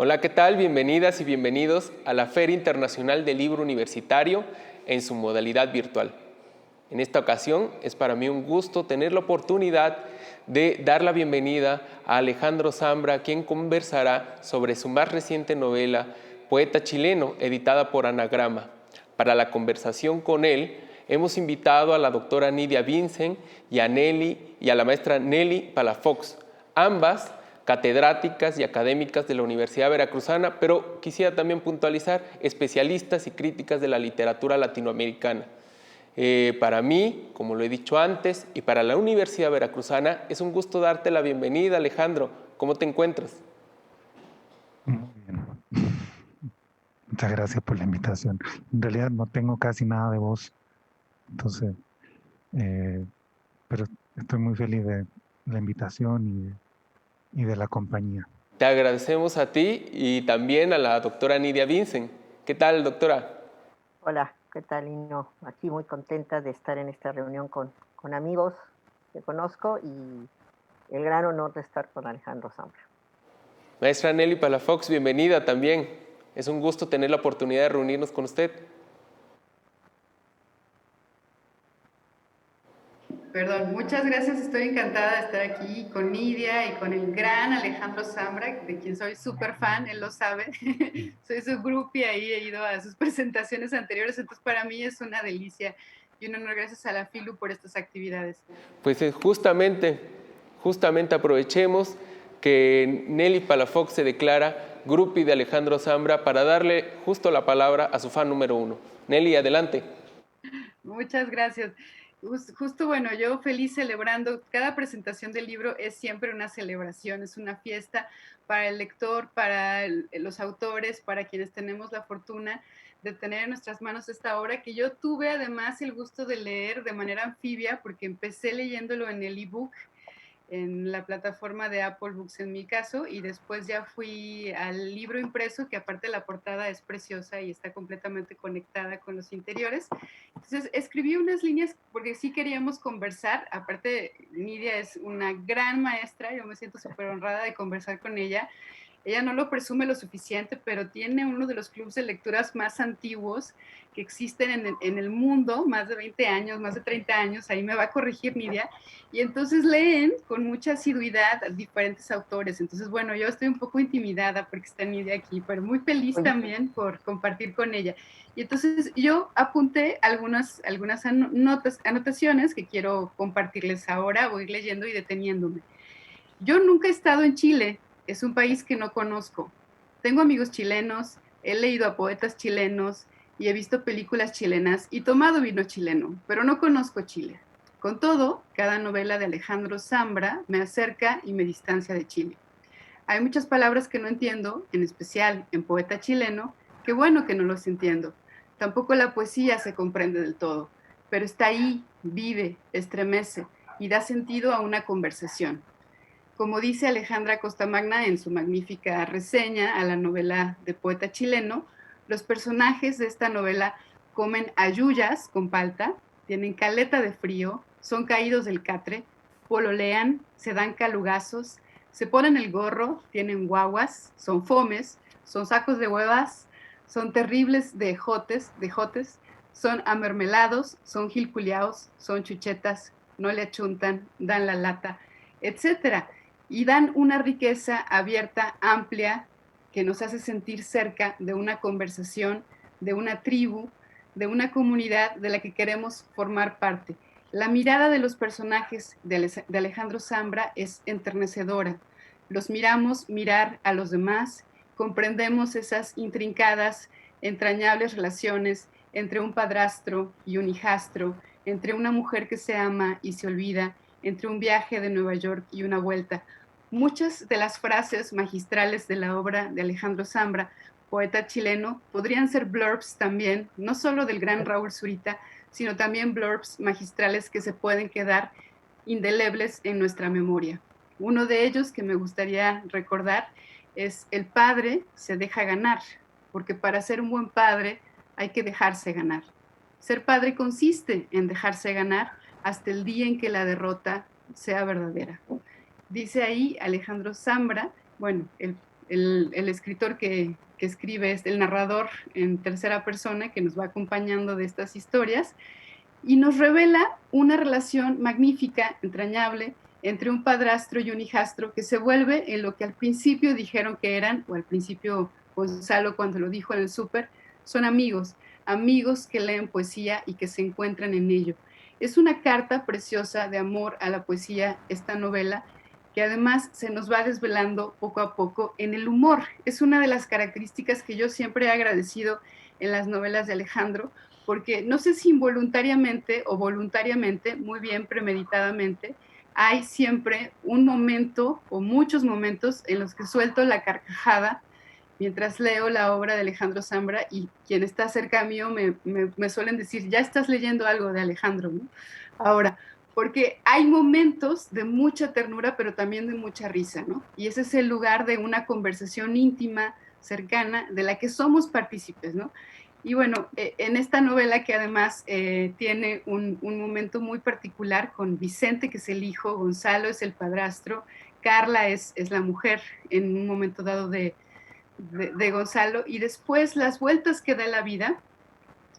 Hola, ¿qué tal? Bienvenidas y bienvenidos a la Feria Internacional del Libro Universitario en su modalidad virtual. En esta ocasión es para mí un gusto tener la oportunidad de dar la bienvenida a Alejandro Zambra, quien conversará sobre su más reciente novela, Poeta Chileno, editada por Anagrama. Para la conversación con él, hemos invitado a la doctora Nidia Vincent y a la maestra Nelly Palafox, ambas catedráticas y académicas de la Universidad Veracruzana, pero quisiera también puntualizar, especialistas y críticas de la literatura latinoamericana. Para mí, como lo he dicho antes, y para la Universidad Veracruzana, es un gusto darte la bienvenida, Alejandro. ¿Cómo te encuentras? Muy bien. Muchas gracias por la invitación. En realidad no tengo casi nada de voz, entonces, eh, pero estoy muy feliz de la invitación y de la compañía. Te agradecemos a ti y también a la doctora Nidia Vincent. ¿Qué tal, doctora? Hola, ¿qué tal, Lino? Aquí muy contenta de estar en esta reunión con amigos que conozco y el gran honor de estar con Alejandro Zambra. Maestra Nelly Palafox, bienvenida también. Es un gusto tener la oportunidad de reunirnos con usted. Perdón, muchas gracias. Estoy encantada de estar aquí con Nidia y con el gran Alejandro Zambra, de quien soy súper fan, él lo sabe. Soy su groupie ahí, he ido a sus presentaciones anteriores, entonces para mí es una delicia y un honor. Gracias a la FILU por estas actividades. Pues justamente aprovechemos que Nelly Palafox se declara groupie de Alejandro Zambra para darle justo la palabra a su fan número 1. Nelly, adelante. Muchas gracias. Justo, bueno, yo feliz celebrando. Cada presentación del libro es siempre una celebración, es una fiesta para el lector, para los autores, para quienes tenemos la fortuna de tener en nuestras manos esta obra, que yo tuve además el gusto de leer de manera anfibia, porque empecé leyéndolo en el ebook, en la plataforma de Apple Books en mi caso, y después ya fui al libro impreso, que aparte la portada es preciosa y está completamente conectada con los interiores. Entonces escribí unas líneas porque sí queríamos conversar. Aparte, Nidia es una gran maestra, yo me siento súper honrada de conversar con ella. Ella no lo presume lo suficiente, pero tiene uno de los clubes de lecturas más antiguos que existen en el mundo, más de 20 años, más de 30 años, ahí me va a corregir Nidia, y entonces leen con mucha asiduidad a diferentes autores. Entonces, bueno, yo estoy un poco intimidada porque está Nidia aquí, pero muy feliz también por compartir con ella. Y entonces yo apunté algunas anotaciones que quiero compartirles ahora, voy leyendo y deteniéndome. Yo nunca he estado en Chile, es un país que no conozco. Tengo amigos chilenos, he leído a poetas chilenos y he visto películas chilenas y tomado vino chileno, pero no conozco Chile. Con todo, cada novela de Alejandro Zambra me acerca y me distancia de Chile. Hay muchas palabras que no entiendo, en especial en Poeta Chileno, qué bueno que no los entiendo. Tampoco la poesía se comprende del todo, pero está ahí, vive, estremece y da sentido a una conversación. Como dice Alejandra Costamagna en su magnífica reseña a la novela de Poeta Chileno, los personajes de esta novela comen ayuyas con palta, tienen caleta de frío, son caídos del catre, pololean, se dan calugazos, se ponen el gorro, tienen guaguas, son fomes, son sacos de huevas, son terribles de jotes, son amermelados, son gilculiaos, son chuchetas, no le achuntan, dan la lata, etcétera, y dan una riqueza abierta, amplia, que nos hace sentir cerca de una conversación, de una tribu, de una comunidad de la que queremos formar parte. La mirada de los personajes de Alejandro Zambra es enternecedora. Los miramos mirar a los demás, comprendemos esas intrincadas, entrañables relaciones entre un padrastro y un hijastro, entre una mujer que se ama y se olvida, entre un viaje de Nueva York y una vuelta. Muchas de las frases magistrales de la obra de Alejandro Zambra, poeta chileno, podrían ser blurbs también, no solo del gran Raúl Zurita, sino también blurbs magistrales que se pueden quedar indelebles en nuestra memoria. Uno de ellos que me gustaría recordar es: el padre se deja ganar, porque para ser un buen padre hay que dejarse ganar. Ser padre consiste en dejarse ganar hasta el día en que la derrota sea verdadera. Dice ahí Alejandro Zambra, bueno, el escritor que escribe, es el narrador en tercera persona que nos va acompañando de estas historias, y nos revela una relación magnífica, entrañable, entre un padrastro y un hijastro que se vuelve en lo que al principio dijeron que eran, o al principio Gonzalo cuando lo dijo en el súper, son amigos, amigos que leen poesía y que se encuentran en ello. Es una carta preciosa de amor a la poesía, esta novela, que además se nos va desvelando poco a poco en el humor. Es una de las características que yo siempre he agradecido en las novelas de Alejandro, porque no sé si involuntariamente o voluntariamente, muy bien premeditadamente, hay siempre un momento o muchos momentos en los que suelto la carcajada mientras leo la obra de Alejandro Zambra, y quien está cerca mío me suelen decir, ya estás leyendo algo de Alejandro, ¿no? Ahora, porque hay momentos de mucha ternura, pero también de mucha risa, ¿no? Y ese es el lugar de una conversación íntima, cercana, de la que somos partícipes, ¿no? Y bueno, en esta novela que además tiene un momento muy particular con Vicente, que es el hijo, Gonzalo es el padrastro, Carla es la mujer en un momento dado de Gonzalo, y después las vueltas que da la vida,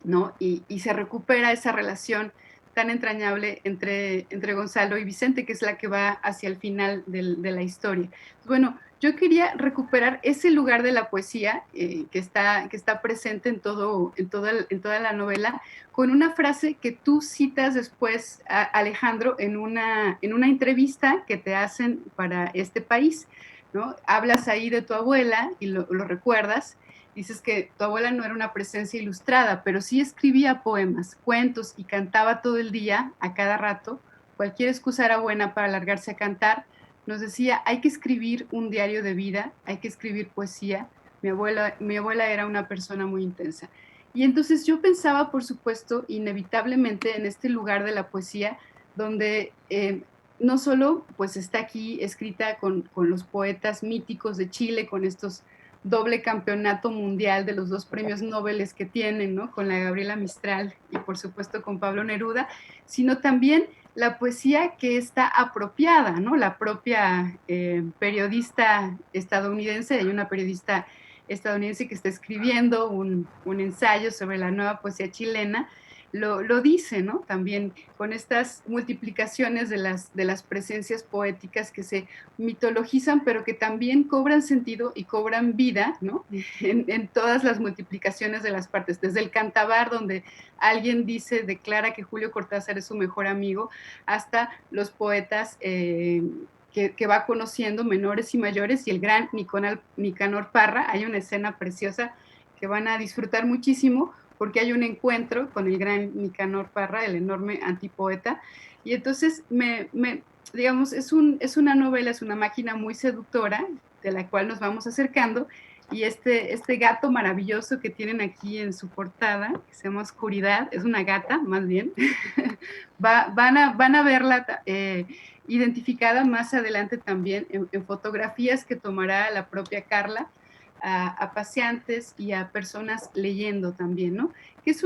¿no? Y se recupera esa relación tan entrañable entre Gonzalo y Vicente, que es la que va hacia el final de la historia. Bueno, yo quería recuperar ese lugar de la poesía que está presente en toda la novela, con una frase que tú citas después, Alejandro, en una entrevista que te hacen para este país, ¿no? Hablas ahí de tu abuela y lo recuerdas. Dices que tu abuela no era una presencia ilustrada, pero sí escribía poemas, cuentos y cantaba todo el día, a cada rato. Cualquier excusa era buena para largarse a cantar. Nos decía, hay que escribir un diario de vida, hay que escribir poesía. Mi abuela era una persona muy intensa. Y entonces yo pensaba, por supuesto, inevitablemente en este lugar de la poesía, donde no solo pues está aquí escrita con los poetas míticos de Chile, con estos doble campeonato mundial de los dos premios Nobel que tienen, ¿no? Con la Gabriela Mistral y por supuesto con Pablo Neruda, sino también la poesía que está apropiada, ¿no? La propia periodista estadounidense, hay una periodista estadounidense que está escribiendo un ensayo sobre la nueva poesía chilena, lo dice, ¿no? También con estas multiplicaciones de las presencias poéticas que se mitologizan, pero que también cobran sentido y cobran vida, ¿no? En todas las multiplicaciones de las partes, desde el Cantabar, donde alguien declara que Julio Cortázar es su mejor amigo, hasta los poetas que va conociendo, menores y mayores, y el gran Nicanor Parra. Hay una escena preciosa que van a disfrutar muchísimo, porque hay un encuentro con el gran Nicanor Parra, el enorme antipoeta, y entonces digamos, es una novela, es una máquina muy seductora, de la cual nos vamos acercando, y este gato maravilloso que tienen aquí en su portada, que se llama Oscuridad, es una gata, más bien, van a verla identificada más adelante también en fotografías que tomará la propia Carla, a paseantes y a personas leyendo también, ¿no? Que es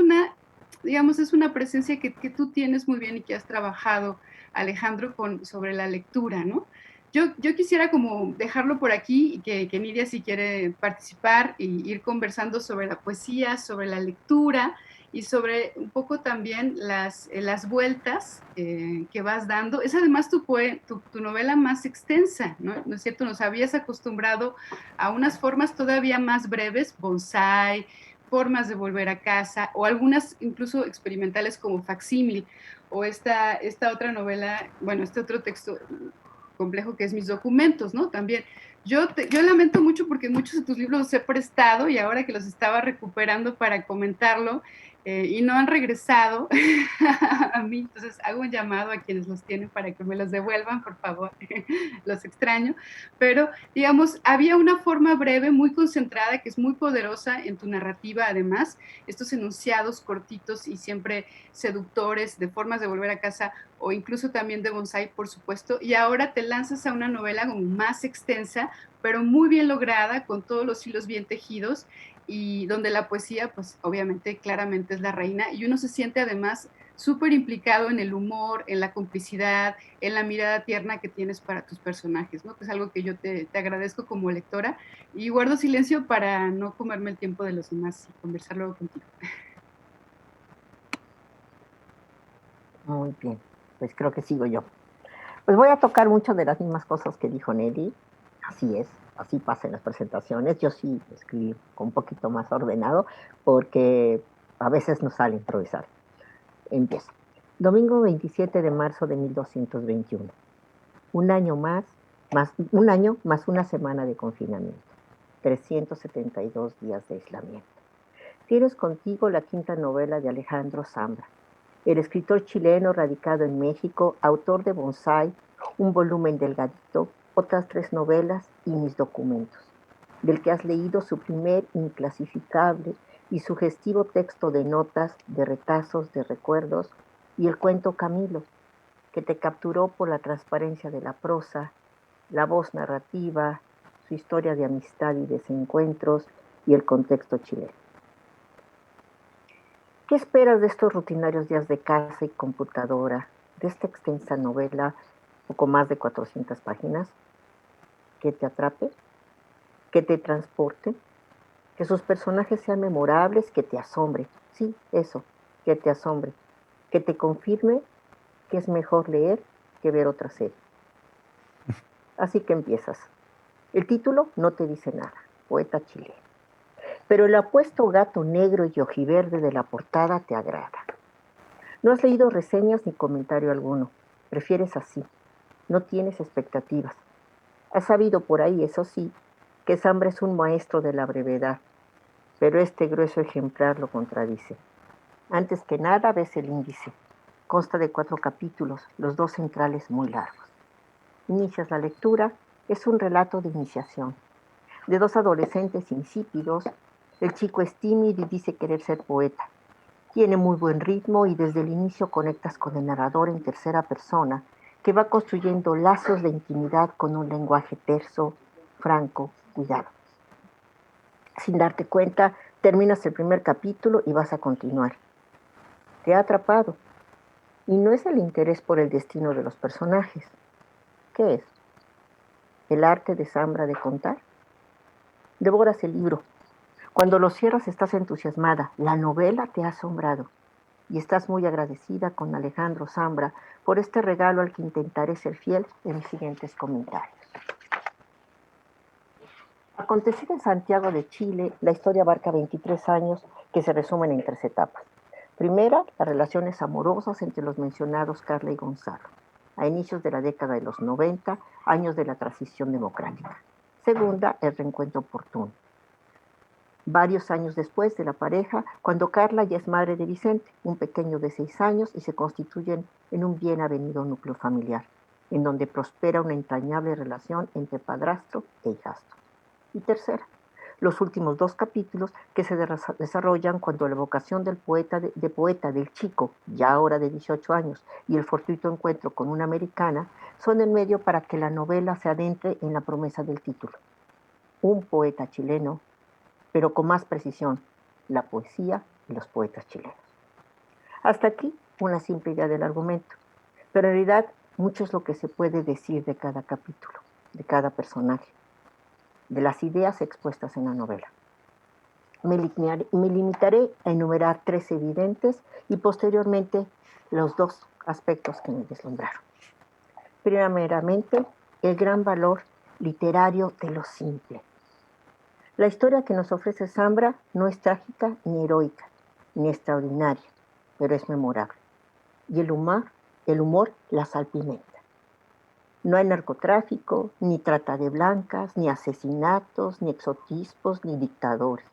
digamos, es una presencia que tú tienes muy bien y que has trabajado, Alejandro, sobre la lectura, ¿no? Yo quisiera como dejarlo por aquí, y que Nidia, si quiere participar y ir conversando sobre la poesía, sobre la lectura y sobre un poco también las vueltas que vas dando. Es además tu novela más extensa, ¿no? ¿No es cierto? Nos habías acostumbrado a unas formas todavía más breves, bonsai, formas de volver a casa, o algunas incluso experimentales como Facsímil, o esta otra novela, bueno, este otro texto complejo que es Mis documentos, ¿no? También. Yo lamento mucho porque muchos de tus libros los he prestado y ahora que los estaba recuperando para comentarlo, y no han regresado a mí, entonces hago un llamado a quienes los tienen para que me los devuelvan, por favor, los extraño, pero digamos, había una forma breve, muy concentrada, que es muy poderosa en tu narrativa, además, estos enunciados cortitos y siempre seductores de formas de volver a casa, o incluso también de bonsai, por supuesto, y ahora te lanzas a una novela como más extensa, pero muy bien lograda, con todos los hilos bien tejidos, y donde la poesía, pues obviamente, claramente es la reina, y uno se siente además súper implicado en el humor, en la complicidad, en la mirada tierna que tienes para tus personajes, ¿no? Que es algo que yo te agradezco como lectora y guardo silencio para no comerme el tiempo de los demás y conversar luego contigo. Muy bien, pues creo que sigo yo. Pues voy a tocar muchas de las mismas cosas que dijo Nelly. Así es, así pasa en las presentaciones. Yo sí escribí con un poquito más ordenado porque a veces nos sale improvisar. Empiezo. Domingo 27 de marzo de 1221. Un año un año más una semana de confinamiento. 372 días de aislamiento. Tienes contigo la quinta novela de Alejandro Zambra, el escritor chileno radicado en México, autor de Bonsai, un volumen delgadito, otras 3 novelas y mis documentos, del que has leído su primer inclasificable y sugestivo texto de notas, de retazos, de recuerdos, y el cuento Camilo, que te capturó por la transparencia de la prosa, la voz narrativa, su historia de amistad y desencuentros y el contexto chileno. ¿Qué esperas de estos rutinarios días de casa y computadora, de esta extensa novela, poco más de 400 páginas? ¿Que te atrape? ¿Que te transporte? ¿Que sus personajes sean memorables? ¿Que te asombre? Sí, eso, que te asombre. ¿Que te confirme que es mejor leer que ver otra serie? Así que empiezas. El título no te dice nada, poeta chileno. Pero el apuesto gato negro y ojiverde de la portada te agrada. No has leído reseñas ni comentario alguno. Prefieres así. No tienes expectativas. Has sabido por ahí, eso sí, que Zambra es un maestro de la brevedad, pero este grueso ejemplar lo contradice. Antes que nada ves el índice. Consta de 4 capítulos, los 2 centrales muy largos. Inicias la lectura, es un relato de iniciación. De 2 adolescentes insípidos, el chico es tímido y dice querer ser poeta. Tiene muy buen ritmo y desde el inicio conectas con el narrador en tercera persona, que va construyendo lazos de intimidad con un lenguaje terso, franco, cuidado. Sin darte cuenta, terminas el primer capítulo y vas a continuar. Te ha atrapado. Y no es el interés por el destino de los personajes. ¿Qué es? ¿El arte de Zambra de contar? Devoras el libro. Cuando lo cierras estás entusiasmada. La novela te ha asombrado. Y estás muy agradecida con Alejandro Zambra por este regalo al que intentaré ser fiel en mis siguientes comentarios. Acontecida en Santiago de Chile, la historia abarca 23 años que se resumen en 3 etapas. Primera, las relaciones amorosas entre los mencionados Carla y Gonzalo, a inicios de la década de los 90, años de la transición democrática. Segunda, el reencuentro oportuno. Varios años después de la pareja, cuando Carla ya es madre de Vicente, un pequeño de 6 años, y se constituyen en un bien avenido núcleo familiar, en donde prospera una entrañable relación entre padrastro e hijastro. Y tercera, los últimos 2 capítulos que se desarrollan cuando la vocación del poeta del chico, ya ahora de 18 años, y el fortuito encuentro con una americana, son el medio para que la novela se adentre en la promesa del título. Un poeta chileno, pero con más precisión, la poesía y los poetas chilenos. Hasta aquí una simple idea del argumento, pero en realidad mucho es lo que se puede decir de cada capítulo, de cada personaje, de las ideas expuestas en la novela. Me limitaré a enumerar 3 evidentes y posteriormente los 2 aspectos que me deslumbraron. Primeramente, el gran valor literario de lo simple. La historia que nos ofrece Zambra no es trágica ni heroica, ni extraordinaria, pero es memorable. Y el humor la salpimenta. No hay narcotráfico, ni trata de blancas, ni asesinatos, ni exotismos, ni dictadores.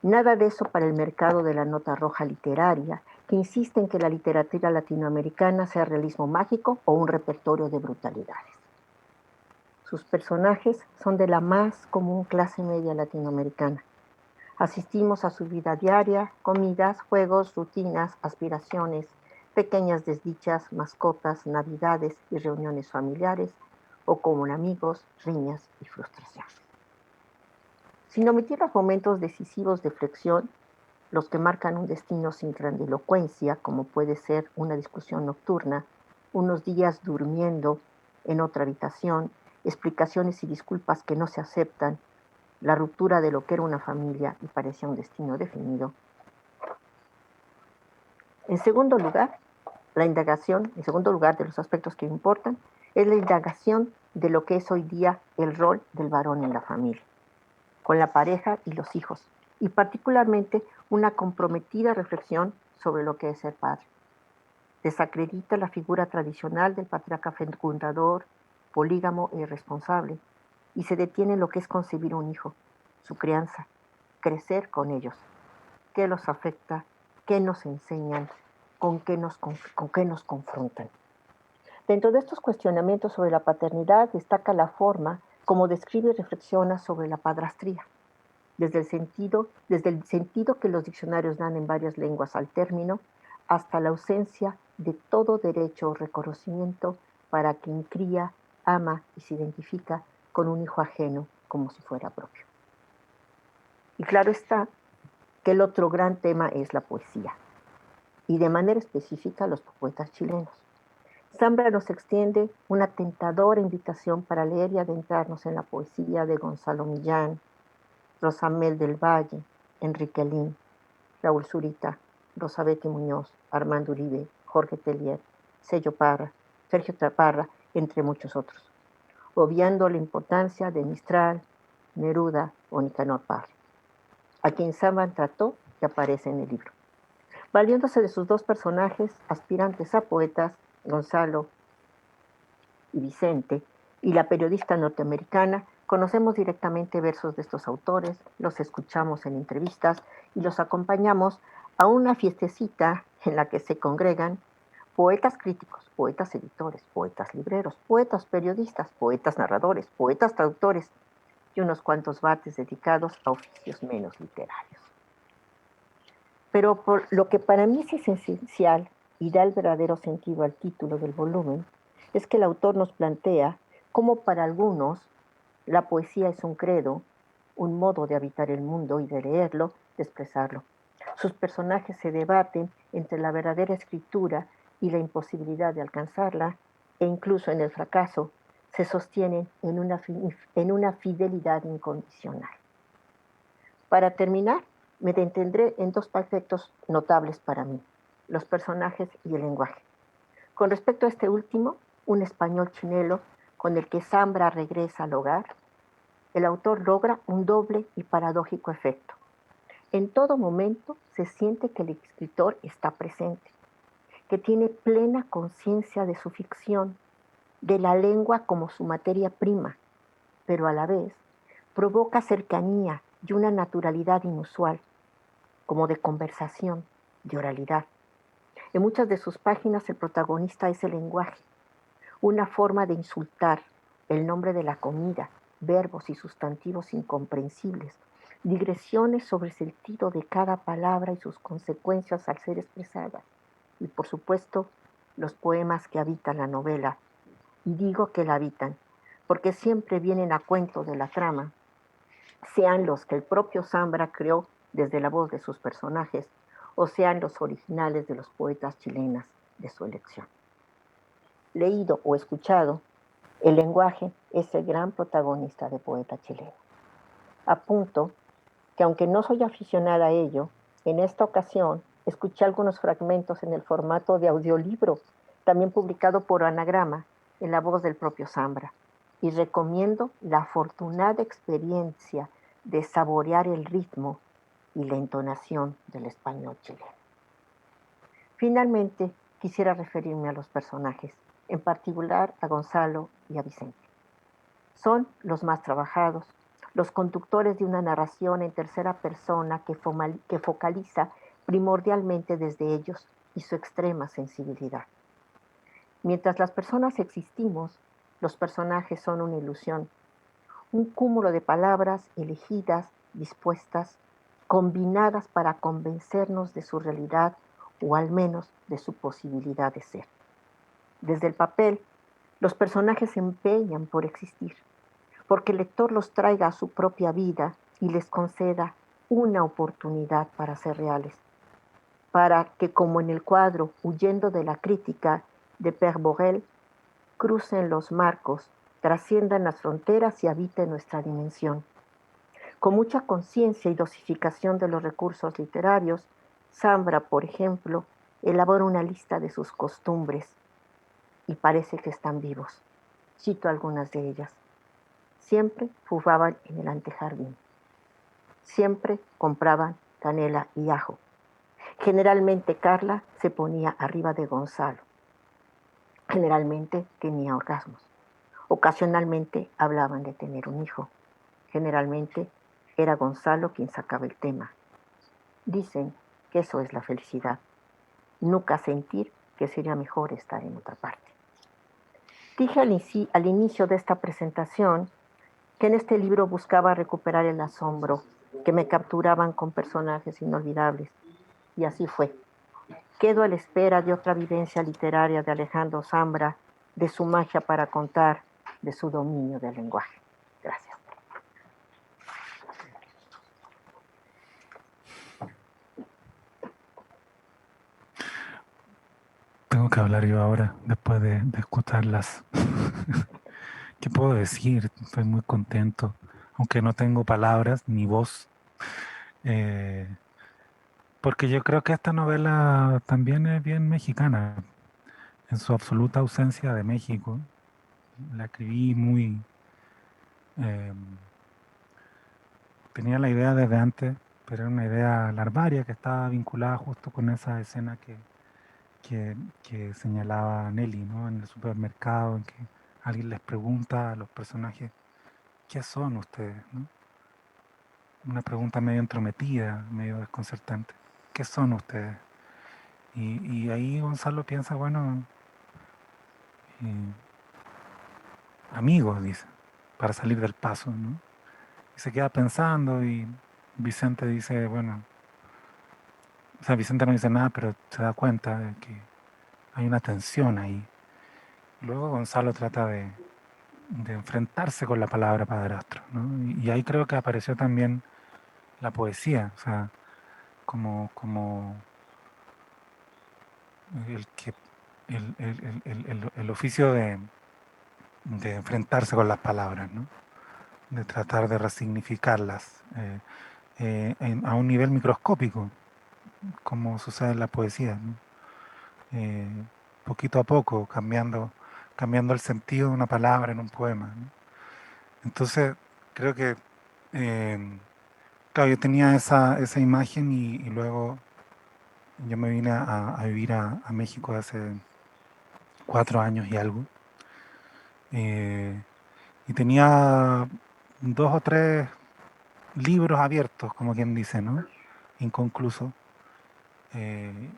Nada de eso para el mercado de la nota roja literaria, que insiste en que la literatura latinoamericana sea realismo mágico o un repertorio de brutalidades. Sus personajes son de la más común clase media latinoamericana. Asistimos a su vida diaria, comidas, juegos, rutinas, aspiraciones, pequeñas desdichas, mascotas, navidades y reuniones familiares, o como amigos, riñas y frustraciones. Sin omitir los momentos decisivos de flexión, los que marcan un destino sin grandilocuencia, como puede ser una discusión nocturna, unos días durmiendo en otra habitación, explicaciones y disculpas que no se aceptan, la ruptura de lo que era una familia y parecía un destino definido. En segundo lugar, en segundo lugar de los aspectos que importan, es la indagación de lo que es hoy día el rol del varón en la familia, con la pareja y los hijos, y particularmente una comprometida reflexión sobre lo que es ser padre. Desacredita la figura tradicional del patriarca fecundador, polígamo e irresponsable, y se detiene en lo que es concebir un hijo, su crianza, crecer con ellos, qué los afecta, qué nos enseñan, con qué nos confrontan. Dentro de estos cuestionamientos sobre la paternidad destaca la forma como describe y reflexiona sobre la padrastría, desde el sentido que los diccionarios dan en varias lenguas al término, hasta la ausencia de todo derecho o reconocimiento para quien cría, ama y se identifica con un hijo ajeno como si fuera propio. Y claro está que el otro gran tema es la poesía, y de manera específica los poetas chilenos. Zambra nos extiende una tentadora invitación para leer y adentrarnos en la poesía de Gonzalo Millán, Rosamel del Valle, Enrique Lin, Raúl Zurita, Rosa Betty Muñoz, Armando Uribe, Jorge Tellier, Sergio Parra, entre muchos otros, obviando la importancia de Mistral, Neruda o Nicanor Parra, a quien Zambra trató y aparece en el libro. Valiéndose de sus dos personajes aspirantes a poetas, Gonzalo y Vicente, y la periodista norteamericana, conocemos directamente versos de estos autores, los escuchamos en entrevistas y los acompañamos a una fiestecita en la que se congregan poetas críticos, poetas editores, poetas libreros, poetas periodistas, poetas narradores, poetas traductores y unos cuantos bates dedicados a oficios menos literarios. Pero por lo que para mí es esencial y da el verdadero sentido al título del volumen, es que el autor nos plantea cómo para algunos la poesía es un credo, un modo de habitar el mundo y de leerlo, de expresarlo. Sus personajes se debaten entre la verdadera escritura y la imposibilidad de alcanzarla, e incluso en el fracaso se sostienen en una fidelidad incondicional. Para terminar, me detendré en dos aspectos notables para mí, los personajes y el lenguaje. Con respecto a este último, un español chinelo con el que Zambra regresa al hogar, el autor logra un doble y paradójico efecto. En todo momento se siente que el escritor está presente, que tiene plena conciencia de su ficción, de la lengua como su materia prima, pero a la vez provoca cercanía y una naturalidad inusual, como de conversación, de oralidad. En muchas de sus páginas el protagonista es el lenguaje, una forma de insultar, el nombre de la comida, verbos y sustantivos incomprensibles, digresiones sobre el sentido de cada palabra y sus consecuencias al ser expresadas, y por supuesto los poemas que habitan la novela. Y digo que la habitan, porque siempre vienen a cuento de la trama, sean los que el propio Zambra creó desde la voz de sus personajes, o sean los originales de los poetas chilenas de su elección. Leído o escuchado, el lenguaje es el gran protagonista de Poeta Chileno. Apunto que aunque no soy aficionada a ello, en esta ocasión escuché algunos fragmentos en el formato de audiolibro, también publicado por Anagrama, en la voz del propio Zambra, y recomiendo la afortunada experiencia de saborear el ritmo y la entonación del español chileno. Finalmente, quisiera referirme a los personajes, en particular a Gonzalo y a Vicente. Son los más trabajados, los conductores de una narración en tercera persona que focaliza primordialmente desde ellos y su extrema sensibilidad. Mientras las personas existimos, los personajes son una ilusión, un cúmulo de palabras elegidas, dispuestas, combinadas para convencernos de su realidad o al menos de su posibilidad de ser. Desde el papel, los personajes se empeñan por existir, porque el lector los traiga a su propia vida y les conceda una oportunidad para ser reales, para que como en el cuadro Huyendo de la crítica de Pere Borel, crucen los marcos, trasciendan las fronteras y habiten nuestra dimensión. Con mucha conciencia y dosificación de los recursos literarios, Zambra, por ejemplo, elabora una lista de sus costumbres y parece que están vivos. Cito algunas de ellas. Siempre fumaban en el antejardín. Siempre compraban canela y ajo. Generalmente Carla se ponía arriba de Gonzalo. Generalmente tenía orgasmos. Ocasionalmente hablaban de tener un hijo. Generalmente era Gonzalo quien sacaba el tema. Dicen que eso es la felicidad. Nunca sentir que sería mejor estar en otra parte. Dije al inicio de esta presentación que en este libro buscaba recuperar el asombro, que me capturaban con personajes inolvidables. Y así fue. Quedo a la espera de otra vivencia literaria de Alejandro Zambra, de su magia para contar, de su dominio del lenguaje. Gracias. Tengo que hablar yo ahora, después de escucharlas. ¿Qué puedo decir? Estoy muy contento, aunque no tengo palabras ni voz, eh, porque yo creo que esta novela también es bien mexicana, en su absoluta ausencia de México. La escribí muy... eh, tenía la idea desde antes, pero era una idea larvaria que estaba vinculada justo con esa escena que señalaba Nelly, ¿no? En el supermercado, en que alguien les pregunta a los personajes, ¿qué son ustedes? ¿No? Una pregunta medio entrometida, medio desconcertante. ¿Qué son ustedes? Y ahí Gonzalo piensa, bueno, eh, amigos, dice, para salir del paso, ¿no? Y se queda pensando y Vicente dice, bueno, o sea, Vicente no dice nada, pero se da cuenta de que hay una tensión ahí. Luego Gonzalo trata de enfrentarse con la palabra padrastro, ¿no? Y ahí creo que apareció también la poesía, o sea, como el que el oficio de enfrentarse con las palabras, ¿no? De tratar de resignificarlas a un nivel microscópico, como sucede en la poesía, ¿no? Eh, poquito a poco, cambiando el sentido de una palabra en un poema, ¿no? Entonces, creo que, claro, yo tenía esa imagen y luego yo me vine a vivir a México hace 4 años y algo. eh, y tenía 2 o 3 libros abiertos, como quien dice, ¿no? Inconclusos.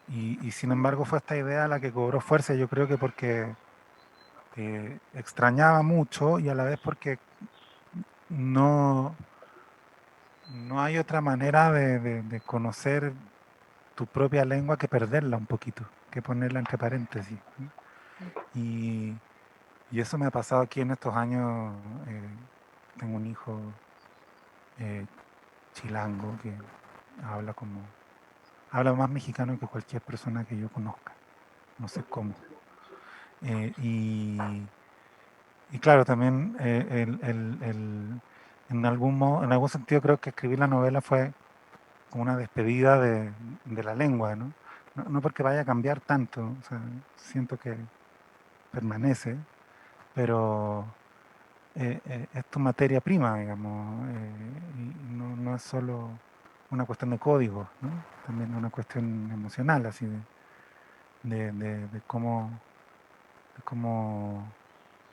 Y sin embargo fue esta idea la que cobró fuerza, yo creo que porque extrañaba mucho y a la vez porque no, no hay otra manera de conocer tu propia lengua que perderla un poquito, que ponerla entre paréntesis, ¿no? Y, y eso me ha pasado aquí en estos años. Tengo un hijo eh, chilango que habla como habla más mexicano que cualquier persona que yo conozca, no sé cómo. Eh, y, y claro, también en algún sentido creo que escribir la novela fue como una despedida de la lengua, ¿no? No porque vaya a cambiar tanto, o sea, siento que permanece, pero es tu materia prima, digamos, y no es solo una cuestión de código, ¿no? También es una cuestión emocional, así de cómo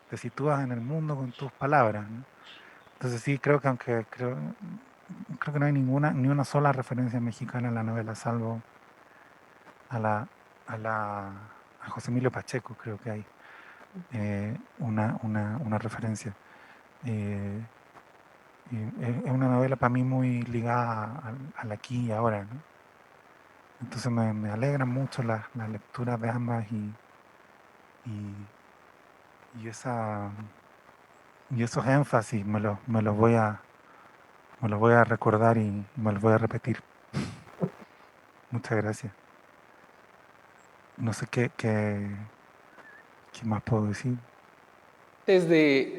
te sitúas en el mundo con tus palabras, ¿no? Entonces sí, creo que creo que no hay ni una sola referencia mexicana en la novela, salvo a la, a la, a José Emilio Pacheco, creo que hay una referencia. Eh, y es una novela para mí muy ligada al aquí y ahora, ¿no? Entonces me alegran mucho las lecturas de ambas y, y esa, y esos énfasis me los voy a me lo voy a recordar y me lo voy a repetir. Muchas gracias. No sé qué más puedo decir.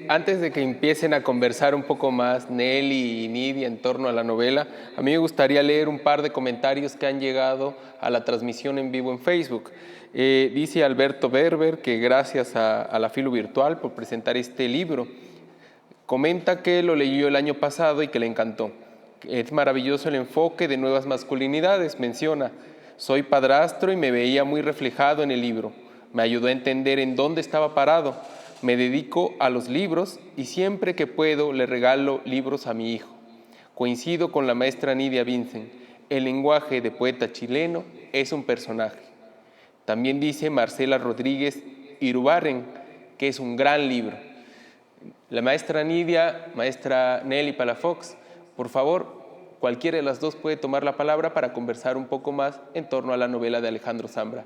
Antes de que empiecen a conversar un poco más Nelly y Nidia en torno a la novela, a mí me gustaría leer un par de comentarios que han llegado a la transmisión en vivo en Facebook. Dice Alberto Berber que gracias a la Filo Virtual por presentar este libro. Comenta que lo leyó el año pasado y que le encantó. Es maravilloso el enfoque de nuevas masculinidades. Menciona, soy padrastro y me veía muy reflejado en el libro. Me ayudó a entender en dónde estaba parado. Me dedico a los libros y siempre que puedo le regalo libros a mi hijo. Coincido con la maestra Nidia Vincent. El lenguaje de poeta chileno es un personaje. También dice Marcela Rodríguez Irubarren, que es un gran libro. La maestra Nidia, maestra Nelly Palafox, por favor, cualquiera de las dos puede tomar la palabra para conversar un poco más en torno a la novela de Alejandro Zambra.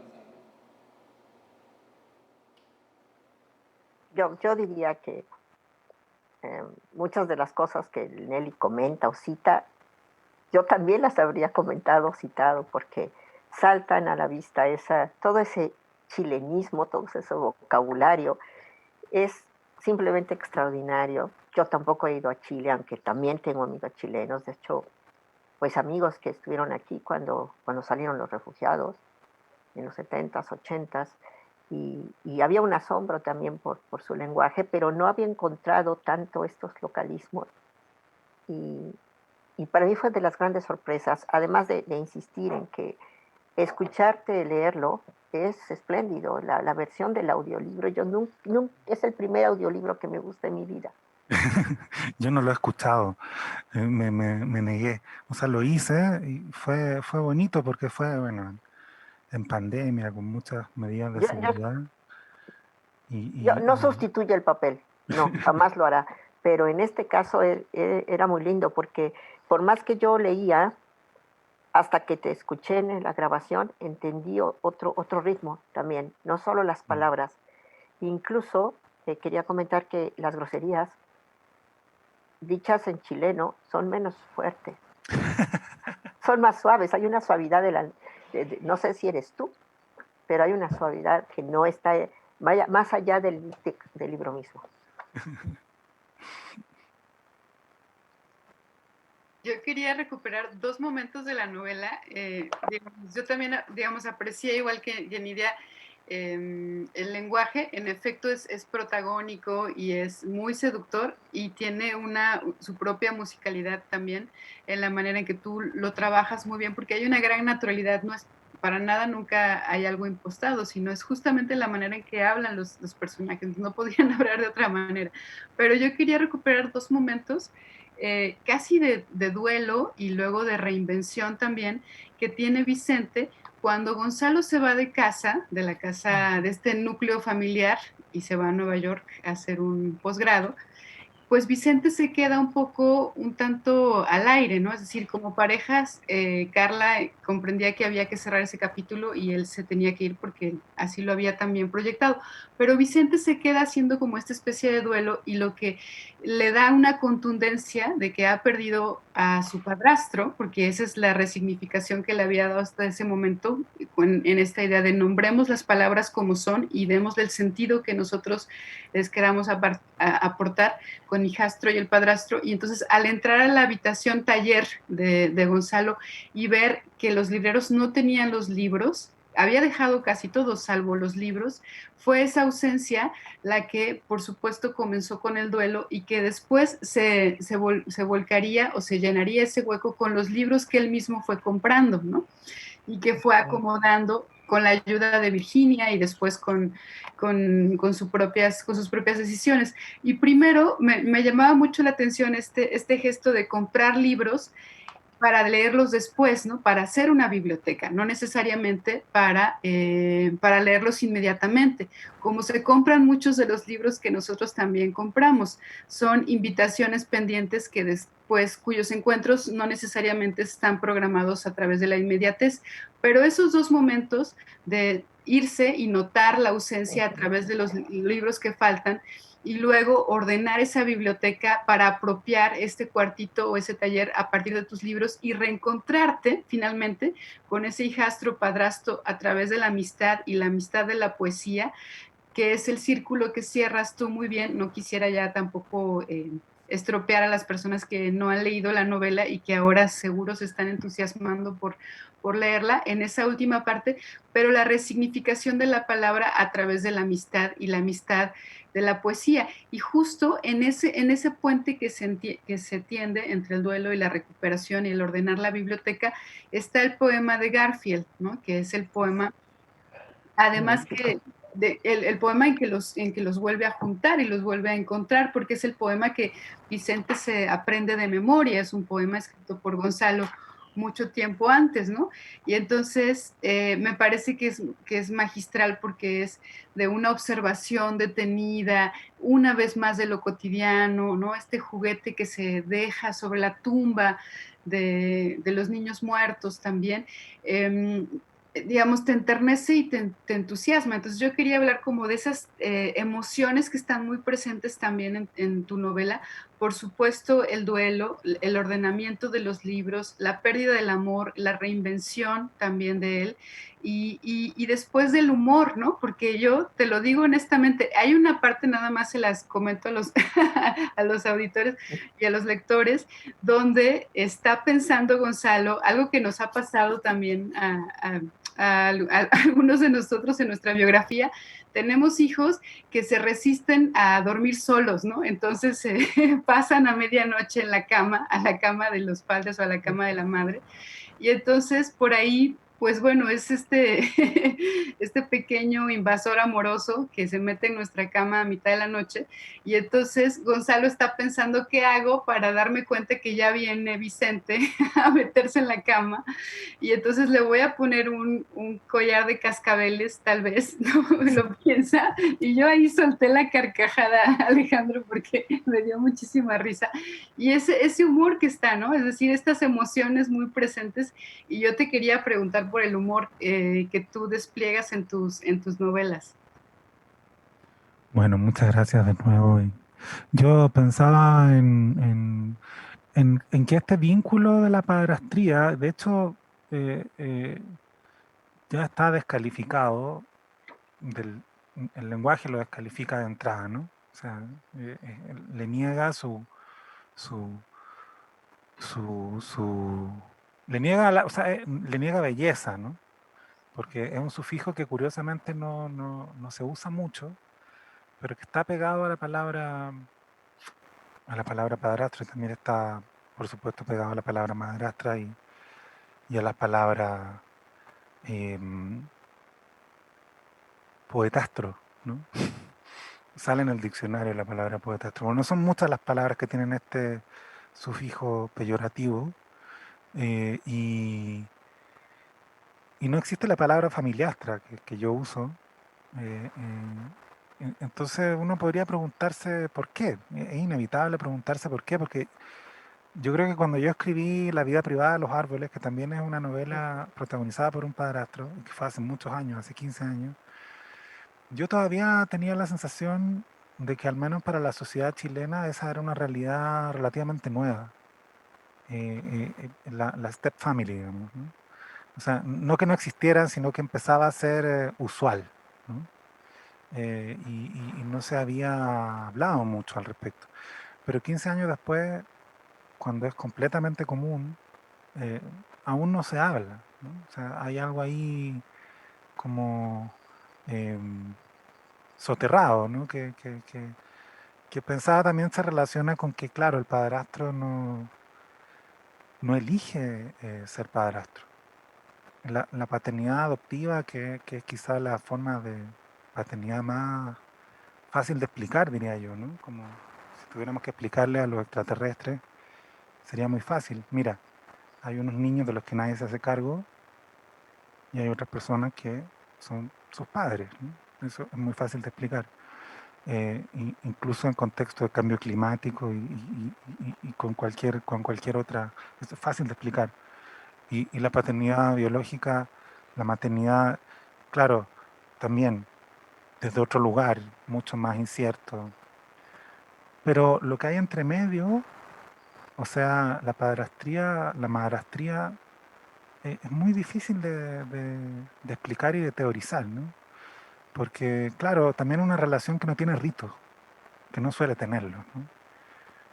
Yo diría que muchas de las cosas que Nelly comenta o cita, yo también las habría comentado o citado, porque saltan a la vista todo ese chilenismo, todo ese vocabulario, es simplemente extraordinario. Yo tampoco he ido a Chile, aunque también tengo amigos chilenos, de hecho, pues amigos que estuvieron aquí cuando salieron los refugiados, en los 70s, 80s, y había un asombro también por su lenguaje, pero no había encontrado tanto estos localismos. Y, y para mí fue de las grandes sorpresas, además de insistir en que escucharte leerlo es espléndido. La versión del audiolibro, es el primer audiolibro que me gusta en mi vida. Yo no lo he escuchado, me negué. O sea, lo hice y fue bonito porque fue, bueno, en pandemia, con muchas medidas de Yo, seguridad. no sustituye el papel, no, jamás lo hará. Pero en este caso era muy lindo porque por más que yo leía, hasta que te escuché en la grabación, entendí otro ritmo también, no solo las palabras. Incluso quería comentar que las groserías dichas en chileno son menos fuertes, son más suaves, hay una suavidad no sé si eres tú, pero hay una suavidad que no está más allá del libro mismo. Yo quería recuperar dos momentos de la novela. Yo también, digamos, aprecié igual que Nidia el lenguaje. En efecto es protagónico y es muy seductor y tiene su propia musicalidad también en la manera en que tú lo trabajas muy bien, porque hay una gran naturalidad, no es para nada, nunca hay algo impostado, sino es justamente la manera en que hablan los personajes, no podrían hablar de otra manera. Pero yo quería recuperar dos momentos casi de duelo y luego de reinvención también que tiene Vicente cuando Gonzalo se va de la casa de este núcleo familiar y se va a Nueva York a hacer un posgrado. Pues Vicente se queda un tanto al aire, ¿no? Es decir, como parejas, Carla comprendía que había que cerrar ese capítulo y él se tenía que ir porque así lo había también proyectado. Pero Vicente se queda haciendo como esta especie de duelo y lo que le da una contundencia de que ha perdido a su padrastro, porque esa es la resignificación que le había dado hasta ese momento en esta idea de nombremos las palabras como son y demos el sentido que nosotros les queramos aportar con hijastro y el padrastro, y entonces al entrar a la habitación taller de Gonzalo y ver que los libreros no tenían los libros, había dejado casi todo salvo los libros, fue esa ausencia la que por supuesto comenzó con el duelo y que después se volcaría o se llenaría ese hueco con los libros que él mismo fue comprando, ¿no? Y que fue acomodando con la ayuda de Virginia y después con sus propias decisiones. Y primero me llamaba mucho la atención este gesto de comprar libros para leerlos después, ¿no? Para hacer una biblioteca, no necesariamente para leerlos inmediatamente. Como se compran muchos de los libros que nosotros también compramos, son invitaciones pendientes que después, cuyos encuentros no necesariamente están programados a través de la inmediatez, pero esos dos momentos de irse y notar la ausencia a través de los libros que faltan, y luego ordenar esa biblioteca para apropiar este cuartito o ese taller a partir de tus libros y reencontrarte finalmente con ese hijastro padrastro a través de la amistad y la amistad de la poesía, que es el círculo que cierras tú muy bien. No quisiera ya tampoco estropear a las personas que no han leído la novela y que ahora seguro se están entusiasmando por leerla en esa última parte, pero la resignificación de la palabra a través de la amistad y la amistad de la poesía. Y justo en ese puente que se tiende entre el duelo y la recuperación y el ordenar la biblioteca está el poema de Garfield, ¿no? Que es el poema, además que el poema en que los vuelve a juntar y los vuelve a encontrar, porque es el poema que Vicente se aprende de memoria, es un poema escrito por Gonzalo mucho tiempo antes, ¿no? Y entonces me parece que es magistral porque es de una observación detenida, una vez más de lo cotidiano, ¿no? Este juguete que se deja sobre la tumba de los niños muertos también. Digamos, te enternece y te entusiasma. Entonces yo quería hablar como de esas emociones que están muy presentes también en tu novela. Por supuesto, el duelo, el ordenamiento de los libros, la pérdida del amor, la reinvención también de él. Y después del humor, ¿no? Porque yo te lo digo honestamente, hay una parte, nada más se las comento a los, a los auditores y a los lectores, donde está pensando Gonzalo, algo que nos ha pasado también a algunos de nosotros en nuestra biografía, tenemos hijos que se resisten a dormir solos, ¿no? Entonces pasan a medianoche en la cama, a la cama de los padres o a la cama de la madre. Y entonces por ahí, pues bueno, es este pequeño invasor amoroso que se mete en nuestra cama a mitad de la noche. Y entonces Gonzalo está pensando qué hago para darme cuenta que ya viene Vicente a meterse en la cama, y entonces le voy a poner un collar de cascabeles, tal vez, ¿no? Lo piensa, y yo ahí solté la carcajada, Alejandro, porque me dio muchísima risa. Y ese humor que está, ¿no? Es decir, estas emociones muy presentes, y yo te quería preguntar por el humor que tú despliegas en tus novelas. Bueno, muchas gracias de nuevo. Yo pensaba en que este vínculo de la padrastría, de hecho, eh, eh, ya está descalificado, del, el lenguaje lo descalifica de entrada, ¿no? O sea, le niega su, su le niega, o sea, le niega belleza, ¿no? Porque es un sufijo que curiosamente no se usa mucho, pero que está pegado a la palabra padrastro, y también está, por supuesto, pegado a la palabra madrastra y a la palabra em, poetastro, ¿no? Sale en el diccionario la palabra poetastro. Bueno, no son muchas las palabras que tienen este sufijo peyorativo, eh, y, y no existe la palabra familiastra que yo uso. Entonces uno podría preguntarse por qué. Es inevitable preguntarse por qué, porque yo creo que cuando yo escribí La vida privada de los árboles, que también es una novela protagonizada por un padrastro, que fue hace muchos años, hace 15 años, yo todavía tenía la sensación de que al menos para la sociedad chilena esa era una realidad relativamente nueva, la step family, digamos, ¿no? O sea, no que no existieran, sino que empezaba a ser usual, ¿no? Y no se había hablado mucho al respecto. Pero 15 años después, cuando es completamente común, eh, aún no se habla, ¿no? O sea, hay algo ahí como em, soterrado, ¿no? Que pensaba también se relaciona con que, claro, el padrastro no elige ser padrastro. La paternidad adoptiva, que es quizá la forma de paternidad más fácil de explicar, diría yo, ¿no? Como si tuviéramos que explicarle a los extraterrestres, sería muy fácil. Mira, hay unos niños de los que nadie se hace cargo y hay otras personas que son sus padres, ¿no? Eso es muy fácil de explicar. Incluso en contexto de cambio climático y con cualquier otra, esto es fácil de explicar. Y la paternidad biológica, la maternidad, claro, también desde otro lugar, mucho más incierto, Pero lo que hay entre medio, o sea, la madrastría, es muy difícil de explicar y de teorizar, ¿no? Porque, claro, también una relación que no tiene ritos, que no suele tenerlo, ¿no?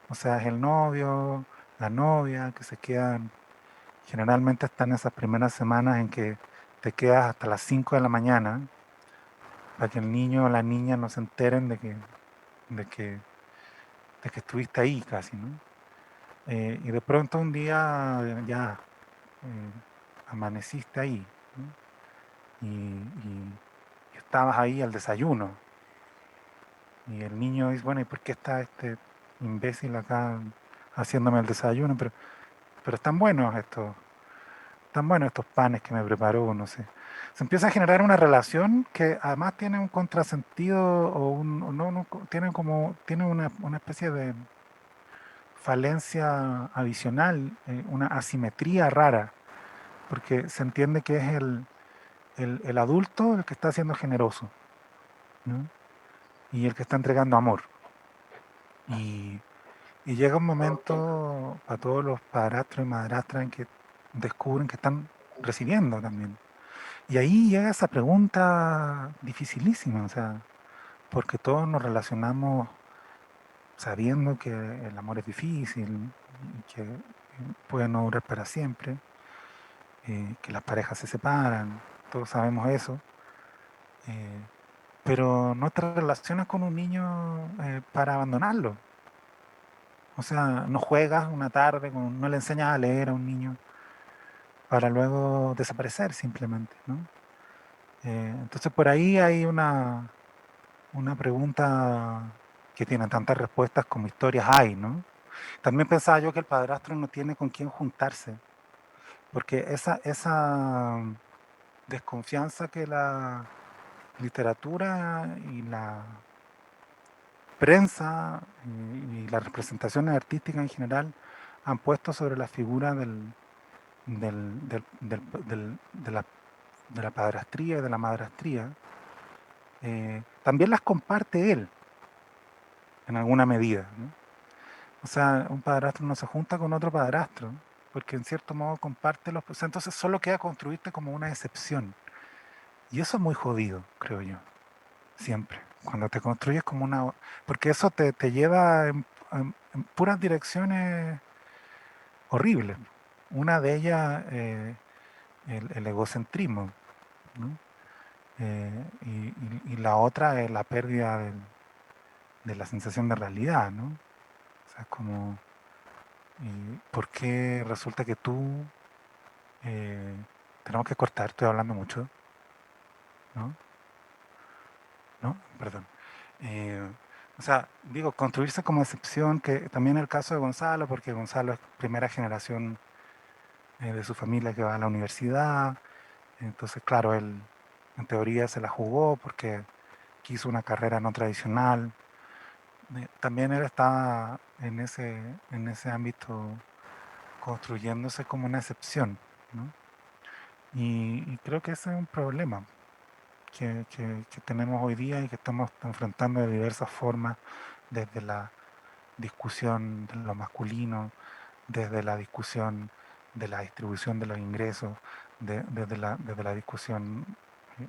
O sea, es el novio, la novia, que se quedan, generalmente están esas primeras semanas en que te quedas hasta las 5 de la mañana para que el niño o la niña no se enteren de que, de que estuviste ahí casi, ¿no? Y de pronto un día ya amaneciste ahí, ¿no? Y estabas ahí al desayuno. Y el niño dice, bueno, ¿y por qué está este imbécil acá haciéndome el desayuno? Pero están buenos estos panes que me preparó, no sé. Se empieza a generar una relación que además tiene un contrasentido o un, o no, no, tiene una especie de falencia adicional, una asimetría rara, porque se entiende que es el adulto el que está siendo generoso, ¿no? Y el que está entregando amor. Y, y llega un momento para todos los padrastros y madrastras en que descubren que están recibiendo también. Y ahí llega esa pregunta dificilísima, o sea, porque todos nos relacionamos sabiendo que el amor es difícil y que puede no durar para siempre, que las parejas se separan, todos sabemos eso, eh, pero no te relacionas con un niño para abandonarlo. O sea, no juegas una tarde, no le enseñas a leer a un niño para luego desaparecer simplemente, ¿no? Entonces por ahí hay una pregunta que tiene tantas respuestas como historias hay, ¿no? También pensaba yo que el padrastro no tiene con quién juntarse, porque esa desconfianza que la literatura y la prensa y las representaciones artísticas en general han puesto sobre la figura de la padrastría y de la madrastría, también las comparte él en alguna medida, ¿no? O sea, un padrastro no se junta con otro padrastro, porque en cierto modo comparte los... O sea, entonces solo queda construirte como una excepción. Y eso es muy jodido, creo yo, siempre. Cuando te construyes como una... Porque eso te lleva en puras direcciones horribles. Una de ellas, el egocentrismo, ¿no? Y la otra es la pérdida de la sensación de realidad, ¿no? O sea, como, ¿por qué resulta que tú, eh, tenemos que cortar, estoy hablando mucho, ¿no? ¿No? Perdón. Eh, o sea, digo, construirse como excepción, que también el caso de Gonzalo, porque Gonzalo es primera generación de su familia que va a la universidad, entonces, claro, él en teoría se la jugó porque quiso una carrera no tradicional. También él está en ese ámbito construyéndose como una excepción, ¿no? Y creo que ese es un problema que tenemos hoy día y que estamos enfrentando de diversas formas, desde la discusión de lo masculino, desde la discusión de la distribución de los ingresos, desde la discusión, eh,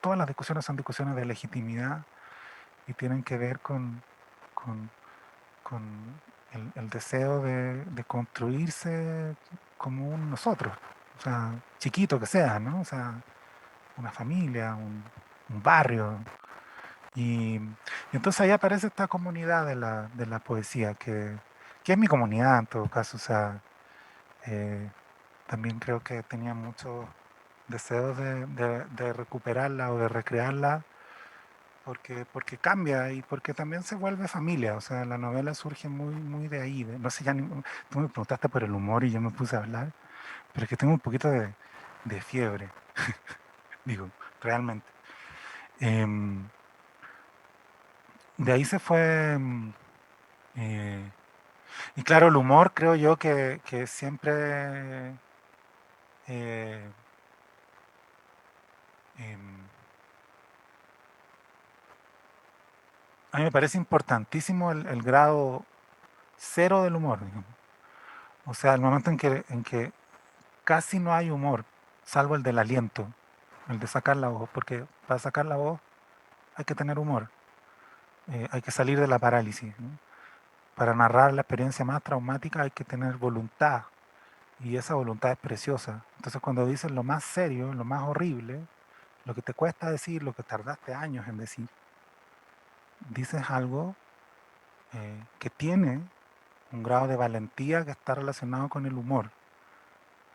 todas las discusiones son discusiones de legitimidad y tienen que ver con, con el deseo de construirse como un nosotros, o sea, chiquito que sea, ¿no? O sea, una familia, un barrio. Y entonces ahí aparece esta comunidad de la poesía, que es mi comunidad en todo caso, o sea, eh, también creo que tenía muchos deseos de recuperarla o de recrearla porque cambia y porque también se vuelve familia. O sea, la novela surge muy de ahí. No sé, tú me preguntaste por el humor y yo me puse a hablar, pero es que tengo un poquito de fiebre, digo, realmente. Em, de ahí se fue... eh, y claro, el humor creo yo que siempre... eh, em, a mí me parece importantísimo el grado cero del humor, digamos. O sea, el momento en que casi no hay humor, salvo el del aliento, el de sacar la voz, porque para sacar la voz hay que tener humor, hay que salir de la parálisis, ¿no? Para narrar la experiencia más traumática hay que tener voluntad, y esa voluntad es preciosa. Entonces cuando dices lo más serio, lo más horrible, lo que te cuesta decir, lo que tardaste años en decir, dices algo que tiene un grado de valentía que está relacionado con el humor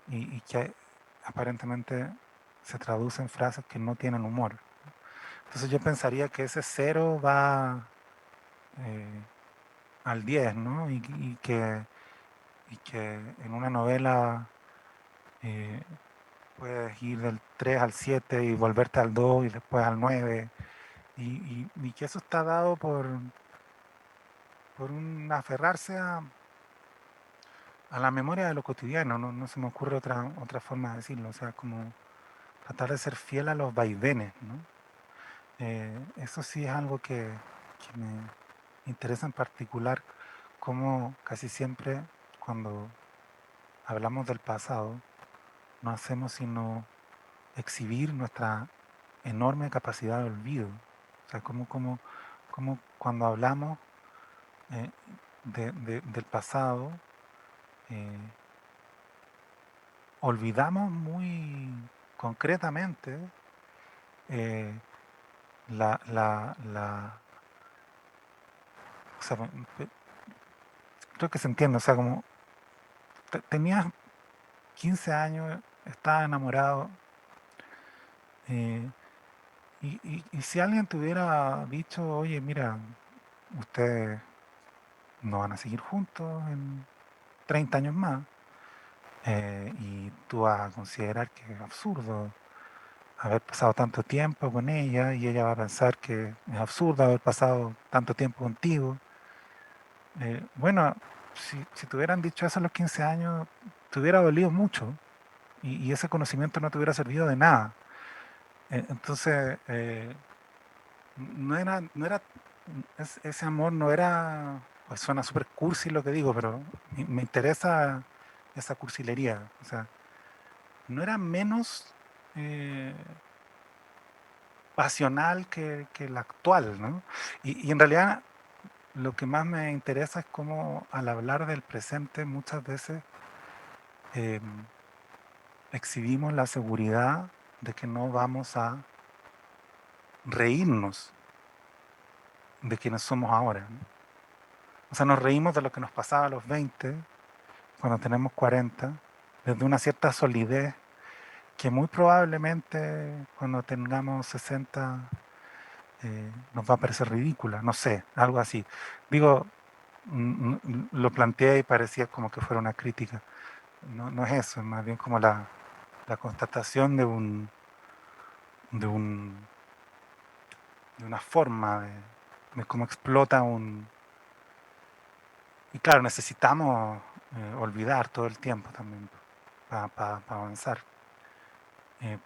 y que aparentemente se traduce en frases que no tienen humor. Entonces yo pensaría que ese cero va eh, al 10, ¿no? Y que en una novela eh, puedes ir del 3 al 7 y volverte al 2 y después al 9 y que eso está dado por un aferrarse a la memoria de lo cotidiano, no se me ocurre otra forma de decirlo, o sea, como tratar de ser fiel a los vaivenes, ¿no? Eso sí es algo que me interesa en particular, como casi siempre cuando hablamos del pasado, no hacemos sino exhibir nuestra enorme capacidad de olvido. O sea, como cuando hablamos del pasado, eh, olvidamos muy concretamente eh, la o sea, creo que se entiende, o sea, como tenías 15 años, estaba enamorado, eh, y si alguien te hubiera dicho, oye, mira, ustedes no van a seguir juntos en 30 años más, y tú vas a considerar que es absurdo haber pasado tanto tiempo con ella y ella va a pensar que es absurdo haber pasado tanto tiempo contigo. Bueno, si te hubieran dicho eso a los 15 años, te hubiera dolido mucho y ese conocimiento no te hubiera servido de nada. Entonces, no era, ese amor no era, pues suena súper cursi lo que digo, pero me interesa esa cursilería. O sea, no era menos eh, pasional que el actual, ¿no? Y en realidad lo que más me interesa es cómo al hablar del presente muchas veces eh, exhibimos la seguridad de que no vamos a reírnos de quienes somos ahora, ¿no? O sea, nos reímos de lo que nos pasaba a los 20, cuando tenemos 40, desde una cierta solidez que muy probablemente cuando tengamos 60 nos va a parecer ridícula, no sé, algo así. Digo, lo planteé y parecía como que fuera una crítica. No es eso, es más bien como la constatación de un, de una forma de cómo explota un... Y claro, necesitamos olvidar todo el tiempo también para avanzar.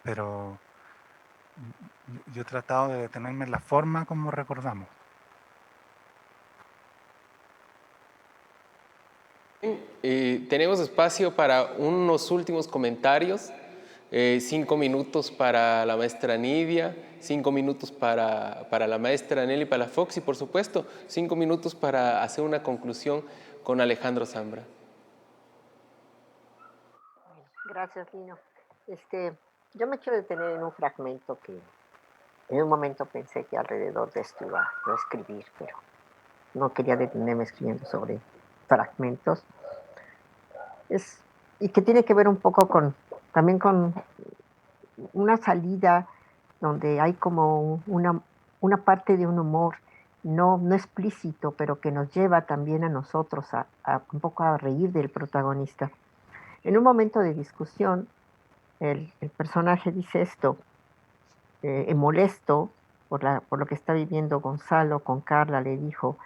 Pero yo he tratado de detenerme en la forma como recordamos. Tenemos espacio para unos últimos comentarios. 5 minutos para la maestra Nidia, 5 minutos para la maestra Nelly Palafox y por supuesto 5 minutos para hacer una conclusión con Alejandro Zambra. Gracias, Lino. Yo me quiero detener en un fragmento que en un momento pensé que alrededor de esto iba a escribir, pero no quería detenerme escribiendo sobre fragmentos. Y que tiene que ver un poco también con una salida donde hay como una parte de un humor no explícito, pero que nos lleva también a nosotros a un poco a reír del protagonista. En un momento de discusión, el personaje dice esto, molesto por lo que está viviendo Gonzalo con Carla, le dijo: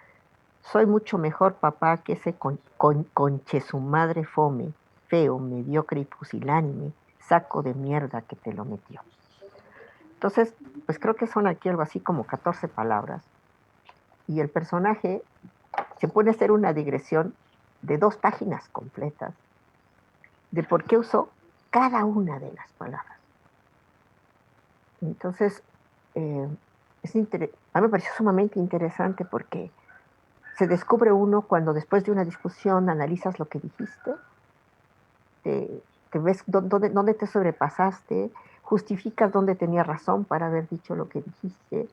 soy mucho mejor papá que ese conche su madre fome, feo, mediocre y pusilánime, saco de mierda que te lo metió. Entonces, pues creo que son aquí algo así como 14 palabras y el personaje se pone a hacer una digresión de 2 páginas completas de por qué usó cada una de las palabras. Entonces, eh, a mí me pareció sumamente interesante porque se descubre uno cuando después de una discusión analizas lo que dijiste, te ves dónde te sobrepasaste, justificas dónde tenías razón para haber dicho lo que dijiste.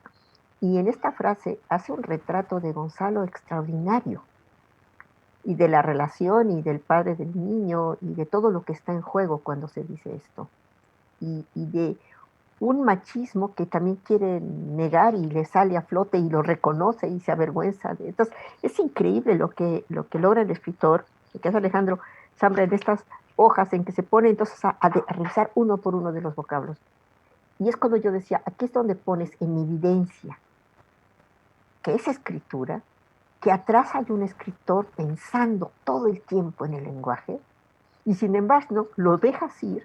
Y en esta frase hace un retrato de Gonzalo extraordinario y de la relación y del padre del niño y de todo lo que está en juego cuando se dice esto. Y de un machismo que también quiere negar y le sale a flote y lo reconoce y se avergüenza de. Entonces, es increíble lo que logra el escritor, lo que hace Alejandro Zambra en estas hojas en que se pone entonces a revisar uno por uno de los vocablos. Y es cuando yo decía, aquí es donde pones en evidencia que esa escritura, que atrás hay un escritor pensando todo el tiempo en el lenguaje, y sin embargo lo dejas ir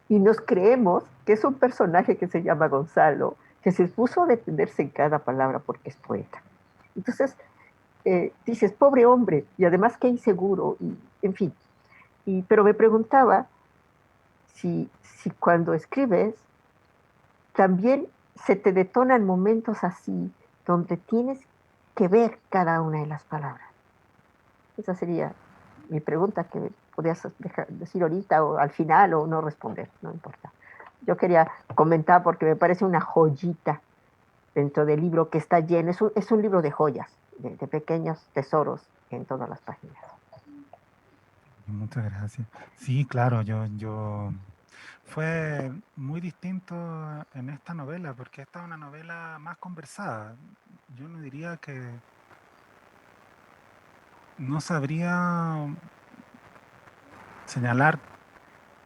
y nos creemos que es un personaje que se llama Gonzalo, que se puso a detenerse en cada palabra porque es poeta. Entonces, dices, pobre hombre, y además qué inseguro, y en fin. Pero me preguntaba si cuando escribes también se te detonan momentos así donde tienes que ver cada una de las palabras. Esa sería mi pregunta que podías decir ahorita o al final o no responder, no importa. Yo quería comentar porque me parece una joyita dentro del libro que está lleno, es un libro de joyas, de pequeños tesoros en todas las páginas. Muchas gracias. Sí, claro, fue muy distinto en esta novela, porque esta es una novela más conversada. Yo no diría que no sabría señalar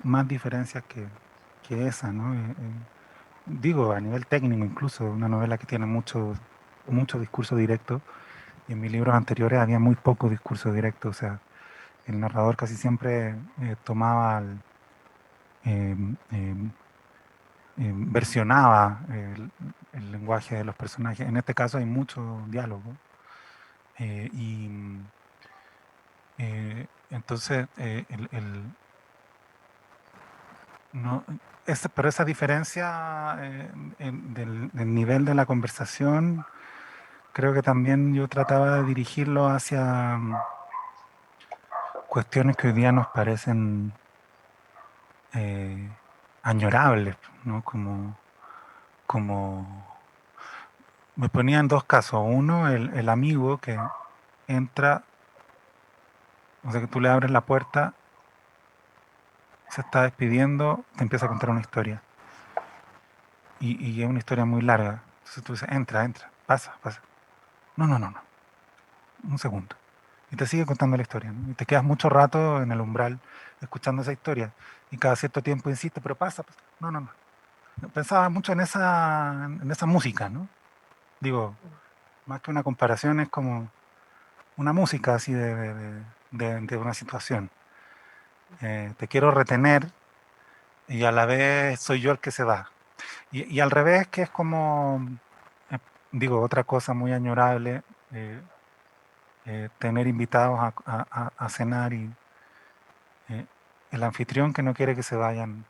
más diferencias que esa, ¿no? Digo, a nivel técnico incluso, una novela que tiene mucho discurso directo, y en mis libros anteriores había muy poco discurso directo, o sea, el narrador casi siempre tomaba versionaba el lenguaje de los personajes. En este caso hay mucho diálogo. Y entonces, no, pero esa diferencia del nivel de la conversación, creo que también yo trataba de dirigirlo hacia cuestiones que hoy día nos parecen eh, añorables, ¿no? Como me ponía en dos casos. Uno, el amigo que entra, o sea, que tú le abres la puerta, se está despidiendo, te empieza a contar una historia. Y es una historia muy larga. Entonces tú dices, entra, pasa. No, un segundo. Y te sigue contando la historia, ¿no? Y te quedas mucho rato en el umbral escuchando esa historia. Y cada cierto tiempo insiste, pero pasa. No. Pensaba mucho en esa música, ¿no? Digo, más que una comparación, es como una música así de una situación. Te quiero retener y a la vez soy yo el que se va. Y al revés, que es como, eh, digo, otra cosa muy añorable, tener invitados a cenar y el anfitrión que no quiere que se vayan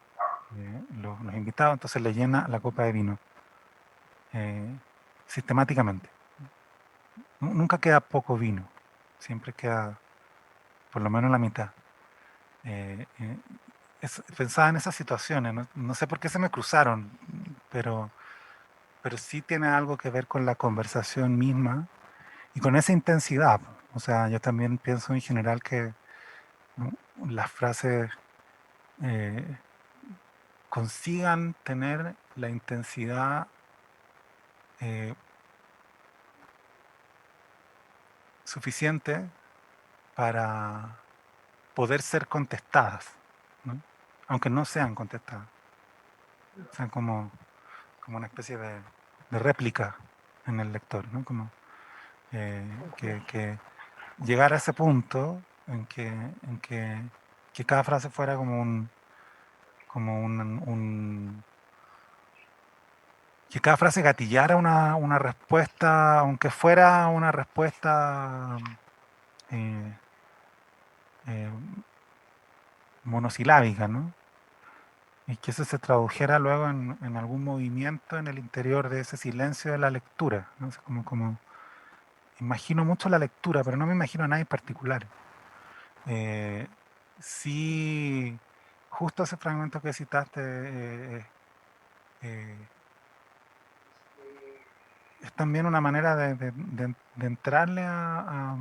los invitados, entonces le llena la copa de vino eh, sistemáticamente. Nunca queda poco vino, siempre queda por lo menos la mitad. Eh, eh, Pensaba en esas situaciones, no sé por qué se me cruzaron, pero, pero sí tiene algo que ver con la conversación misma y con esa intensidad. O sea, yo también pienso en general que, ¿no?, las frases eh, consigan tener la intensidad suficiente para poder ser contestadas, ¿no? Aunque no sean contestadas, sean como una especie de réplica en el lector, ¿no? Como que llegar a ese punto que cada frase fuera como un que cada frase gatillara una respuesta, aunque fuera una respuesta eh, eh, monosilábica, ¿no? Y que eso se tradujera luego en algún movimiento en el interior de ese silencio de la lectura, ¿no? O sea, como imagino mucho la lectura, pero no me imagino a nadie en particular. Eh, sí, justo ese fragmento que citaste eh, es también una manera de entrarle a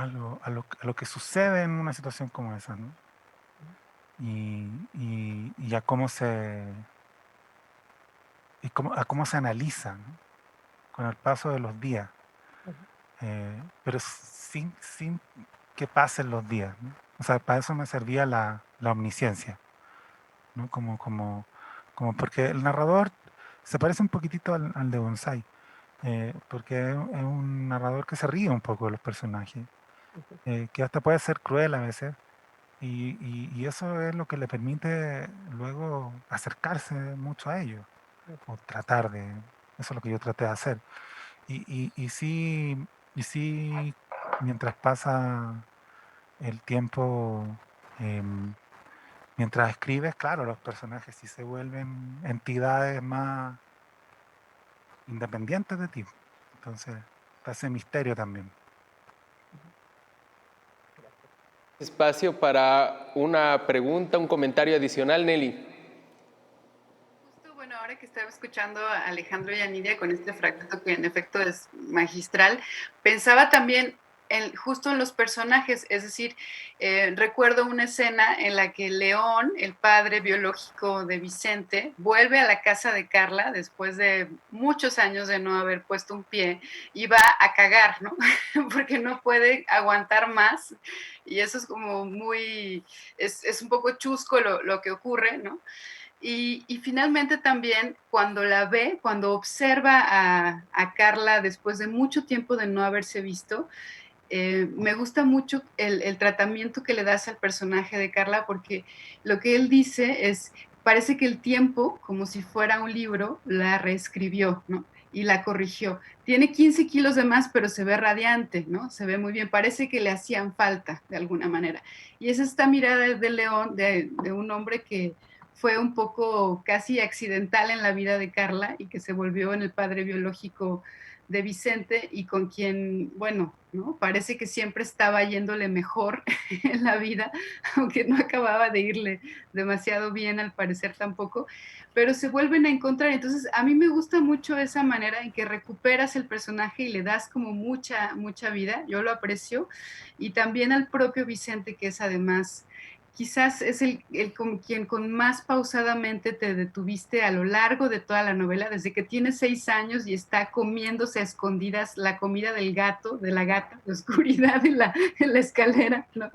lo que sucede en una situación como esa, ¿no? Y a a cómo se analiza, ¿no? Con el paso de los días, pero sin que pasen los días, ¿no? O sea, para eso me servía la omnisciencia, ¿no? Como porque el narrador se parece un poquitito al de Bonsai, porque es un narrador que se ríe un poco de los personajes, que hasta puede ser cruel a veces, y eso es lo que le permite luego acercarse mucho a ellos, o tratar de, eso es lo que yo traté de hacer. Y sí, mientras pasa el tiempo, em, mientras escribes, claro, los personajes sí se vuelven entidades más independientes de ti. Entonces, está ese misterio también. Espacio para una pregunta, un comentario adicional, Nelly. Justo, bueno, ahora que estaba escuchando a Alejandro y a Nidia con este fragmento que en efecto es magistral, pensaba también justo en los personajes, es decir, recuerdo una escena en la que León, el padre biológico de Vicente, vuelve a la casa de Carla después de muchos años de no haber puesto un pie y va a cagar, ¿no? Porque no puede aguantar más y eso es como muy, es un poco chusco lo que ocurre, ¿no? Y finalmente también cuando la ve, cuando observa a Carla después de mucho tiempo de no haberse visto, me gusta mucho el tratamiento que le das al personaje de Carla porque lo que él dice es, parece que el tiempo, como si fuera un libro, la reescribió, ¿no? Y la corrigió. Tiene 15 kilos de más, pero se ve radiante, ¿no? Se ve muy bien. Parece que le hacían falta de alguna manera. Y es esta mirada de León, de un hombre que fue un poco casi accidental en la vida de Carla y que se volvió en el padre biológico de Vicente y con quien, bueno, ¿no? Parece que siempre estaba yéndole mejor en la vida, aunque no acababa de irle demasiado bien al parecer tampoco, pero se vuelven a encontrar. Entonces, a mí me gusta mucho esa manera en que recuperas el personaje y le das como mucha vida, yo lo aprecio, y también al propio Vicente, que es además quizás es con quien con más pausadamente te detuviste a lo largo de toda la novela, desde que tiene 6 años y está comiéndose a escondidas la comida del gato, de la gata, la oscuridad en la escalera, ¿no?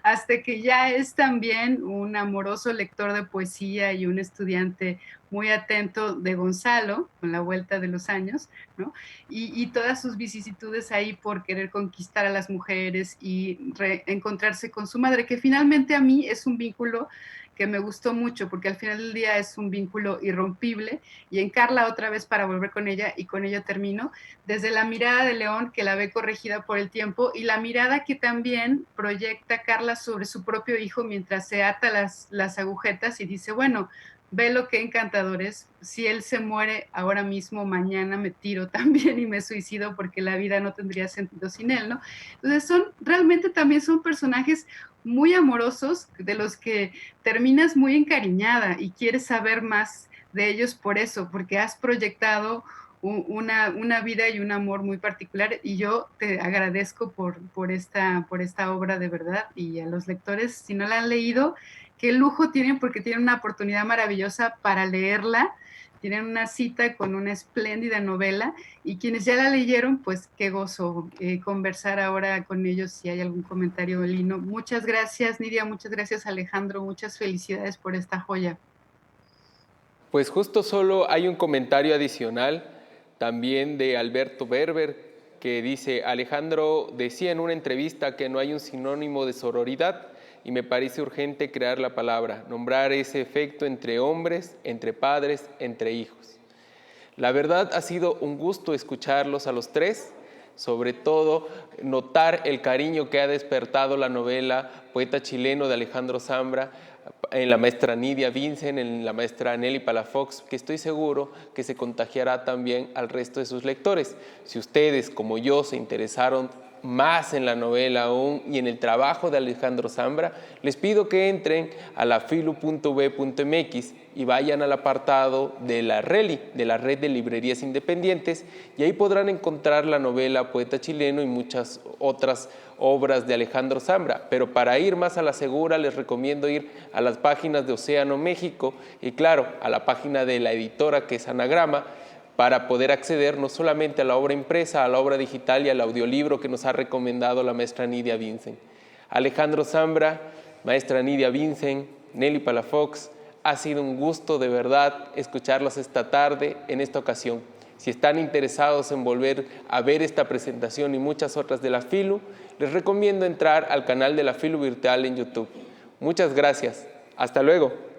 Hasta que ya es también un amoroso lector de poesía y un estudiante muy atento de Gonzalo, con la vuelta de los años, ¿no? Y todas sus vicisitudes ahí por querer conquistar a las mujeres y reencontrarse con su madre, que finalmente a mí es un vínculo que me gustó mucho, porque al final del día es un vínculo irrompible, y en Carla otra vez para volver con ella, y con ella termino, desde la mirada de León, que la ve corregida por el tiempo, y la mirada que también proyecta Carla sobre su propio hijo mientras se ata las agujetas y dice, bueno, ve lo que encantador es. Si él se muere ahora mismo, mañana me tiro también y me suicido porque la vida no tendría sentido sin él, ¿no? Entonces realmente también son personajes muy amorosos de los que terminas muy encariñada y quieres saber más de ellos por eso, porque has proyectado una vida y un amor muy particular, y yo te agradezco por esta obra de verdad, y a los lectores, si no la han leído, qué lujo tienen porque tienen una oportunidad maravillosa para leerla, tienen una cita con una espléndida novela, y quienes ya la leyeron, pues qué gozo conversar ahora con ellos si hay algún comentario, Lino. Muchas gracias, Nidia, muchas gracias, Alejandro, muchas felicidades por esta joya. Pues justo solo hay un comentario adicional también de Alberto Berber que dice, Alejandro decía en una entrevista que no hay un sinónimo de sororidad y me parece urgente crear la palabra, nombrar ese efecto entre hombres, entre padres, entre hijos. La verdad ha sido un gusto escucharlos a los tres, sobre todo notar el cariño que ha despertado la novela Poeta chileno de Alejandro Zambra en la maestra Nidia Vincent, en la maestra Nelly Palafox, que estoy seguro que se contagiará también al resto de sus lectores. Si ustedes, como yo, se interesaron más en la novela aún y en el trabajo de Alejandro Zambra, les pido que entren a la filu.b.mx y vayan al apartado de la RELI, de la Red de Librerías Independientes, y ahí podrán encontrar la novela Poeta chileno y muchas otras obras de Alejandro Zambra. Pero para ir más a la segura les recomiendo ir a las páginas de Océano México y claro, a la página de la editora que es Anagrama, para poder acceder no solamente a la obra impresa, a la obra digital y al audiolibro que nos ha recomendado la maestra Nidia Vincent. Alejandro Zambra, maestra Nidia Vincent, Nelly Palafox, ha sido un gusto de verdad escucharlos esta tarde en esta ocasión. Si están interesados en volver a ver esta presentación y muchas otras de la Filu, les recomiendo entrar al canal de la Filu Virtual en YouTube. Muchas gracias. Hasta luego.